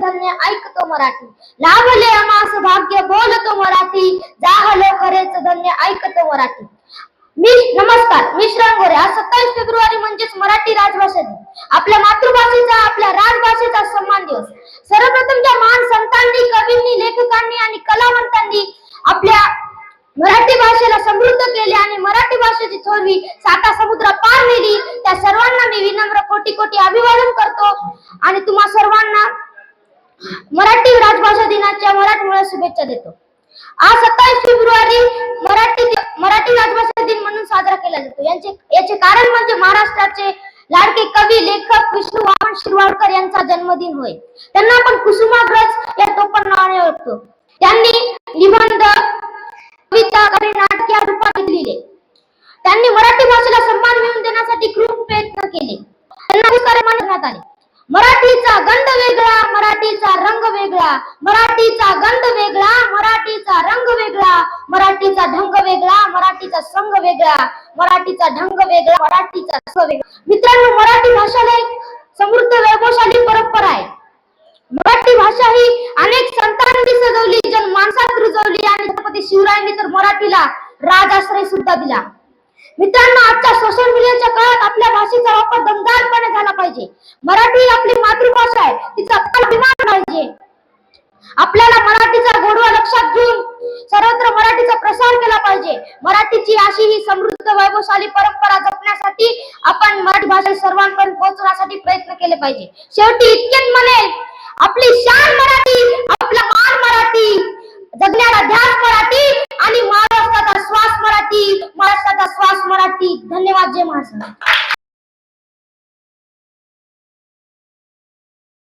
धन्य ऐकतो मराठी, लाभले आम्हास भाग्य बोलतो मराठी, जाहलो खरेच धन्य ऐकतो मराठी. नमस्कार, मी श्रावण गोरे. आज 27 फेब्रुवारी म्हणजेच मराठी राजभाषा दिन. आपल्या मातृभाषेचा, आपल्या राजभाषेचा सन्मान दिवस. सर्वप्रथम ज्या महान संतांनी, कवींनी, लेखकांनी आणि कलावंतांनी आपल्या मराठी भाषेला समृद्ध केले आणि मराठी भाषेची थोरवी साता समुद्र पार नेली, त्या सर्वांना मी विनम्र कोटी कोटी अभिवादन करतो आणि तुम्हा सर्वांना मराठी राजभाषा दिनाच्या मराठमोळ्या शुभेच्छा देतो. आज 27 फेब्रुवारी मराठी राजभाषा दिन म्हणून साजरा केला जातो. याचे कारण म्हणजे महाराष्ट्राचे लाडके कवी, लेखक विष्णू वामन शिरवाडकर यांचा जन्मदिन होय. त्यांना आपण कुसुमाग्रज या टोपण नावाने ओळखतो. त्यांनी निबंध, कविता, नाटक या रूपात लिहिले. त्यांनी मराठी भाषेला सन्मान मिळवून देण्यासाठी खूप प्रयत्न केले. त्यांना पुरस्कार मानण्यात आले. मराठीचा गंध वेगळा, मराठीचा रंग वेगळा, मराठीचा गंध वेगळा, मराठीचा रंग वेगळा, मराठीचा ढंग वेगळा, मराठीचा संग वेगळा, मराठीचा ढंग वेगळा, मराठीचा संग वेगळा. मित्रांनो, मराठी भाषेला एक समृद्ध वैभवशाली परंपरा आहे. मराठी भाषा ही अनेक संतांनी सजवली, जन माणसात रुजवली आणि छत्रपती शिवरायांनी तर मराठीला राजाश्रय सुद्धा दिला. मित्रांनो, आजच्या सोशल मीडियाच्या काळात आपल्या भाषेचा वापर दमदारपणे झाला पाहिजे. मराठी ही आपली मातृभाषा आहे, तिचा अभिमान पाहिजे. आपल्याला मराठीचा गोडवा लक्षात घेऊन सर्वत्र मराठीचा प्रसार केला पाहिजे. मराठीची अशी ही समृद्ध वैभवशाली परंपरा जपण्यासाठी आपण मराठी भाषा सर्वांपर्यंत पोहोचवण्यासाठी प्रयत्न केले पाहिजे. शेवटी इतकेच म्हणेल, आपली शान मराठी, आपला मान मराठी, जगण्याला ध्यास मराठी आणि महाराष्ट्राचा श्वास मराठी, महाराष्ट्राचा श्वास मराठी. धन्यवाद. जय महाराष्ट्र.